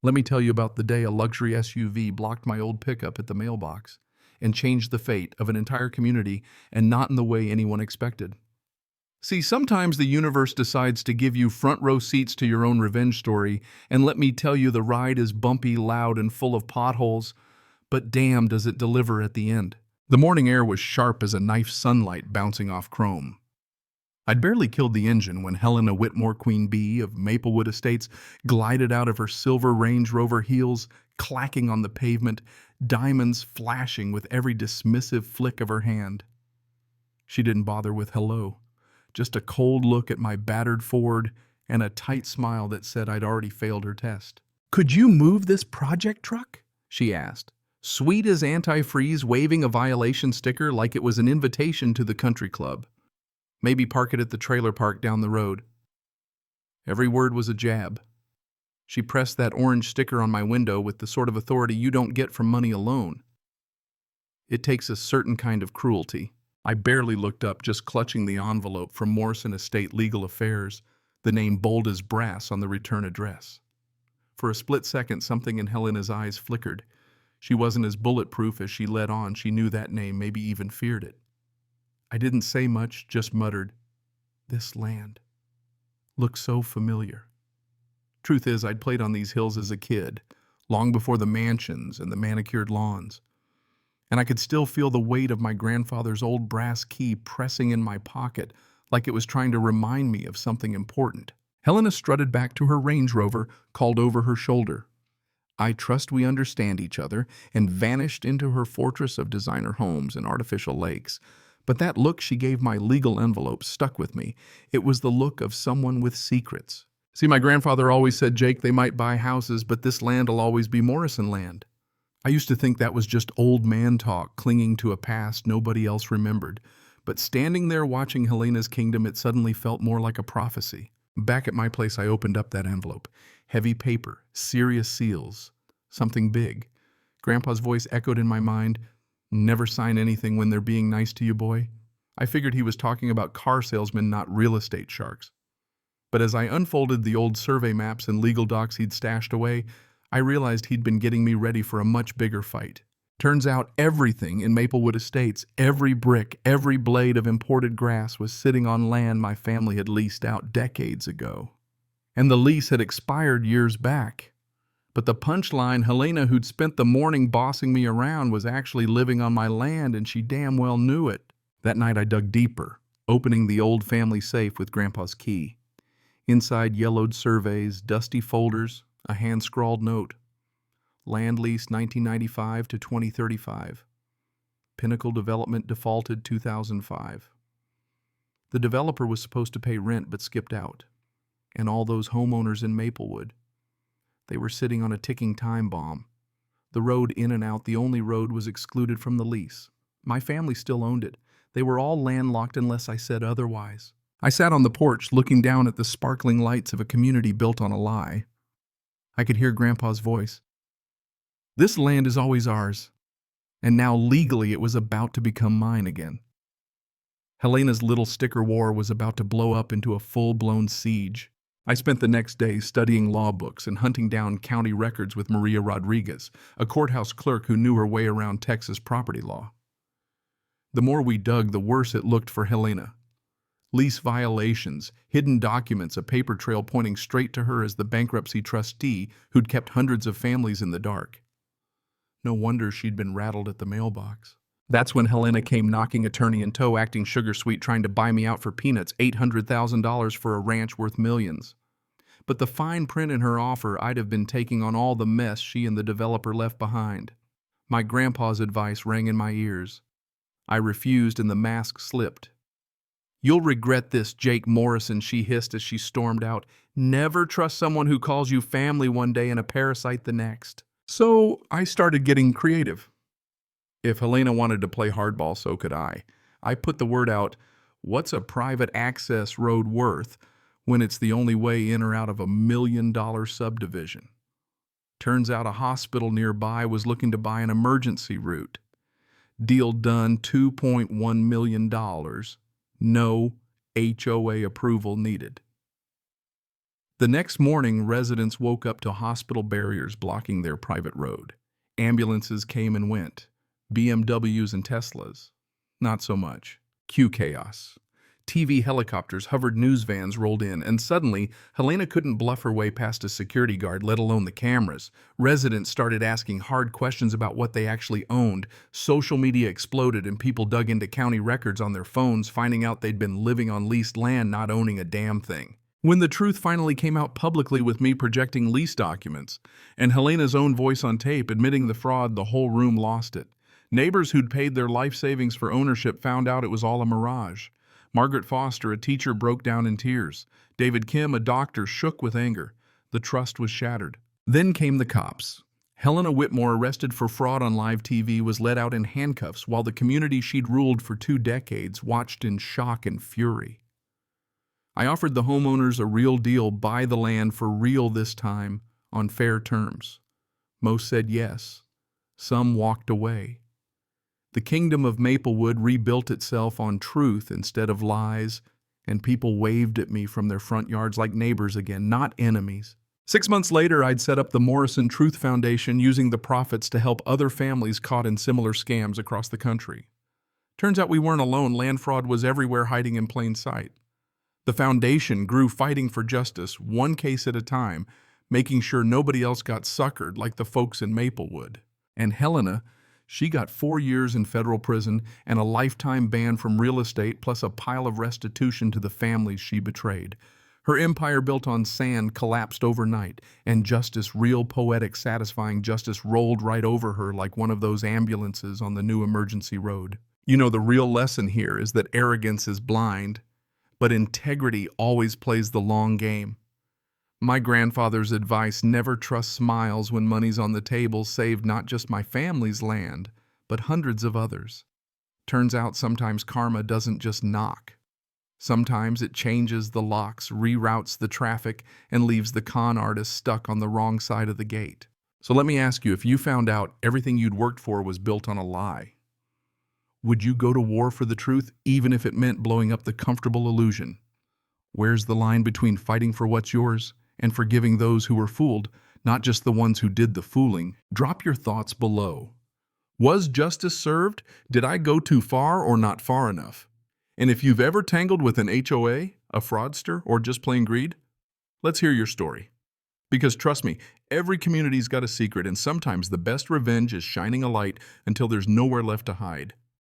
Let me tell you about the day a luxury SUV blocked my old pickup at the mailbox and changed the fate of an entire community, and not in the way anyone expected. See, sometimes the universe decides to give you front row seats to your own revenge story, and let me tell you, the ride is bumpy, loud, and full of potholes, but damn does it deliver at the end. The morning air was sharp as a knife's sunlight bouncing off chrome. I'd barely killed the engine when Helena Whitmore Queen Bee of Maplewood Estates glided out of her silver Range Rover, heels clacking on the pavement, diamonds flashing with every dismissive flick of her hand. She didn't bother with hello, just a cold look at my battered Ford and a tight smile that said I'd already failed her test. "Could you move this project truck?" she asked, sweet as antifreeze, waving a violation sticker like it was an invitation to the country club. Maybe park it at the trailer park down the road. Every word was a jab. She pressed that orange sticker on my window with the sort of authority you don't get from money alone. It takes a certain kind of cruelty. I barely looked up, just clutching the envelope from Morrison Estate Legal Affairs, the name bold as brass on the return address. For a split second, something in Helena's eyes flickered. She wasn't as bulletproof as she led on. She knew that name, maybe even feared it. I didn't say much, just muttered, "This land looks so familiar." Truth is, I'd played on these hills as a kid, long before the mansions and the manicured lawns. And I could still feel the weight of my grandfather's old brass key pressing in my pocket, like it was trying to remind me of something important. Helena strutted back to her Range Rover, called over her shoulder, "I trust we understand each other," and vanished into her fortress of designer homes and artificial lakes. But that look she gave my legal envelope stuck with me. It was the look of someone with secrets. See, my grandfather always said, "Jake, they might buy houses, but this land'll always be Morrison land." I used to think that was just old man talk, clinging to a past nobody else remembered. But standing there watching Helena's kingdom, it suddenly felt more like a prophecy. Back at my place, I opened up that envelope. Heavy paper, serious seals, something big. Grandpa's voice echoed in my mind, "Never sign anything when they're being nice to you, boy." I figured he was talking about car salesmen, not real estate sharks. But as I unfolded the old survey maps and legal docs he'd stashed away, I realized he'd been getting me ready for a much bigger fight. Turns out everything in Maplewood Estates, every brick, every blade of imported grass, was sitting on land my family had leased out decades ago. And the lease had expired years back. But the punchline, Helena, who'd spent the morning bossing me around, was actually living on my land, and she damn well knew it. That night I dug deeper, opening the old family safe with Grandpa's key. Inside, yellowed surveys, dusty folders, a hand-scrawled note. Land lease 1995 to 2035. Pinnacle Development defaulted 2005. The developer was supposed to pay rent but skipped out. And all those homeowners in Maplewood, they were sitting on a ticking time bomb. The road in and out, the only road, was excluded from the lease. My family still owned it. They were all landlocked unless I said otherwise. I sat on the porch looking down at the sparkling lights of a community built on a lie. I could hear Grandpa's voice. "This land is always ours." And now legally it was about to become mine again. Helena's little sticker war was about to blow up into a full-blown siege. I spent the next day studying law books and hunting down county records with Maria Rodriguez, a courthouse clerk who knew her way around Texas property law. The more we dug, the worse it looked for Helena. Lease violations, hidden documents, a paper trail pointing straight to her as the bankruptcy trustee who'd kept hundreds of families in the dark. No wonder she'd been rattled at the mailbox. That's when Helena came knocking, attorney in tow, acting sugar sweet, trying to buy me out for peanuts, $800,000 for a ranch worth millions. But the fine print in her offer, I'd have been taking on all the mess she and the developer left behind. My grandpa's advice rang in my ears. I refused and the mask slipped. "You'll regret this, Jake Morrison," she hissed as she stormed out. "Never trust someone who calls you family one day and a parasite the next." So I started getting creative. If Helena wanted to play hardball, so could I. I put the word out, "What's a private access road worth when it's the only way in or out of $1 million subdivision?" Turns out a hospital nearby was looking to buy an emergency route. Deal done, $2.1 million. No HOA approval needed. The next morning, residents woke up to hospital barriers blocking their private road. Ambulances came and went. BMWs and Teslas. Not so much. Cue chaos. TV helicopters, hovered news vans rolled in, and suddenly, Helena couldn't bluff her way past a security guard, let alone the cameras. Residents started asking hard questions about what they actually owned. Social media exploded, and people dug into county records on their phones, finding out they'd been living on leased land, not owning a damn thing. When the truth finally came out publicly with me projecting lease documents, and Helena's own voice on tape admitting the fraud, the whole room lost it. Neighbors who'd paid their life savings for ownership found out it was all a mirage. Margaret Foster, a teacher, broke down in tears. David Kim, a doctor, shook with anger. The trust was shattered. Then came the cops. Helena Whitmore, arrested for fraud on live TV, was led out in handcuffs while the community she'd ruled for 2 decades watched in shock and fury. I offered the homeowners a real deal, buy the land for real this time, on fair terms. Most said yes. Some walked away. The kingdom of Maplewood rebuilt itself on truth instead of lies, and people waved at me from their front yards like neighbors again, not enemies. 6 months later, I'd set up the Morrison Truth Foundation, using the profits to help other families caught in similar scams across the country. Turns out we weren't alone. Land fraud was everywhere, hiding in plain sight. The foundation grew, fighting for justice, one case at a time, making sure nobody else got suckered like the folks in Maplewood. And Helena, she got 4 years in federal prison and a lifetime ban from real estate, plus a pile of restitution to the families she betrayed. Her empire, built on sand, collapsed overnight, and justice, real poetic, satisfying justice, rolled right over her like one of those ambulances on the new emergency road. You know, the real lesson here is that arrogance is blind, but integrity always plays the long game. My grandfather's advice, never trust smiles when money's on the table, saved not just my family's land, but hundreds of others. Turns out sometimes karma doesn't just knock. Sometimes it changes the locks, reroutes the traffic, and leaves the con artist stuck on the wrong side of the gate. So let me ask you, if you found out everything you'd worked for was built on a lie, would you go to war for the truth, even if it meant blowing up the comfortable illusion? Where's the line between fighting for what's yours and forgiving those who were fooled, not just the ones who did the fooling? Drop your thoughts below. Was justice served? Did I go too far or not far enough? And if you've ever tangled with an HOA, a fraudster, or just plain greed, let's hear your story. Because trust me, every community's got a secret, and sometimes the best revenge is shining a light until there's nowhere left to hide.